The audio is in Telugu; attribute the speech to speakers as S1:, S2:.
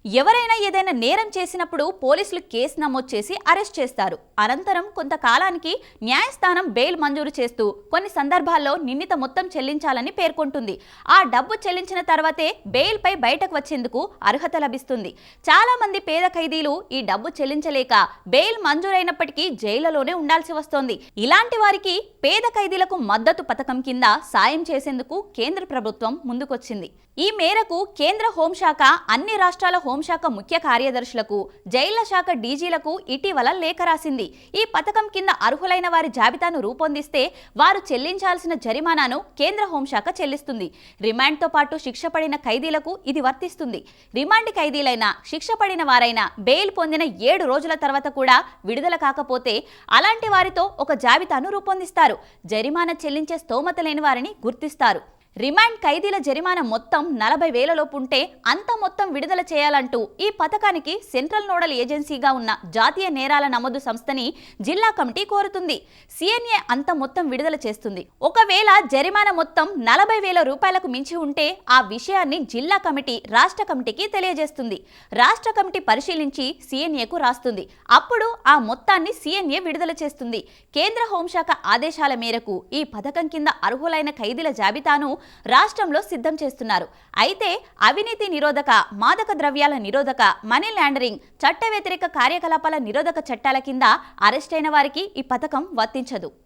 S1: ఎవరైనా ఏదైనా నేరం చేసినప్పుడు పోలీసులు కేసు నమోదు చేసి అరెస్ట్ చేస్తారు. అనంతరం కొంతకాలానికి న్యాయస్థానం బెయిల్ మంజూరు చేస్తూ కొన్ని సందర్భాల్లో నిందిత మొత్తం చెల్లించాలని పేర్కొంటుంది. ఆ డబ్బు చెల్లించిన తర్వాతే బెయిల్ పై బయటకు వచ్చేందుకు అర్హత లభిస్తుంది. చాలా మంది పేద ఖైదీలు ఈ డబ్బు చెల్లించలేక బెయిల్ మంజూరైనప్పటికీ జైళ్లలోనే ఉండాల్సి వస్తోంది. ఇలాంటి వారికి పేద ఖైదీలకు మద్దతు పథకం కింద సాయం చేసేందుకు కేంద్ర ప్రభుత్వం ముందుకొచ్చింది. ఈ మేరకు కేంద్ర హోంశాఖ అన్ని రాష్ట్రాల హోంశాఖ ముఖ్య కార్యదర్శులకు, జైళ్ల శాఖ డీజీలకు ఇటీవల లేఖ రాసింది. ఈ పథకం కింద అర్హులైన వారి జాబితాను రూపొందిస్తే వారు చెల్లించాల్సిన జరిమానాను కేంద్ర హోంశాఖ చెల్లిస్తుంది. రిమాండ్తో పాటు శిక్ష పడిన ఖైదీలకు ఇది వర్తిస్తుంది. రిమాండ్ ఖైదీలైనా, శిక్ష పడిన వారైనా బెయిల్ పొందిన 7 రోజుల తర్వాత కూడా విడుదల కాకపోతే అలాంటి వారితో ఒక జాబితాను రూపొందిస్తారు. జరిమానా చెల్లించే స్తోమత లేని వారిని గుర్తిస్తారు. రిమాండ్ ఖైదీల జరిమానా మొత్తం 40,000 లోపు ఉంటే అంత మొత్తం విడుదల చేయాలంటూ ఈ పథకానికి సెంట్రల్ నోడల్ ఏజెన్సీగా ఉన్న జాతీయ నేరాల నమోదు సంస్థని జిల్లా కమిటీ కోరుతుంది. సిఎన్ఏ అంత మొత్తం విడుదల చేస్తుంది. ఒకవేళ జరిమానా మొత్తం 40,000 రూపాయలకు మించి ఉంటే ఆ విషయాన్ని జిల్లా కమిటీ రాష్ట్ర కమిటీకి తెలియజేస్తుంది. రాష్ట్ర కమిటీ పరిశీలించి సిఎన్ఏకు రాస్తుంది. అప్పుడు ఆ మొత్తాన్ని సిఎన్ఏ విడుదల చేస్తుంది. కేంద్ర హోంశాఖ ఆదేశాల మేరకు ఈ పథకం కింద అర్హులైన ఖైదీల జాబితాను రాష్ట్రంలో సిద్ధం చేస్తున్నారు. అయితే అవినీతి నిరోధక, మాదక ద్రవ్యాల నిరోధక, మనీ లాండరింగ్, చట్ట వ్యతిరేక కార్యకలాపాల నిరోధక చట్టాల కింద అరెస్టైన వారికి ఈ పథకం వర్తించదు.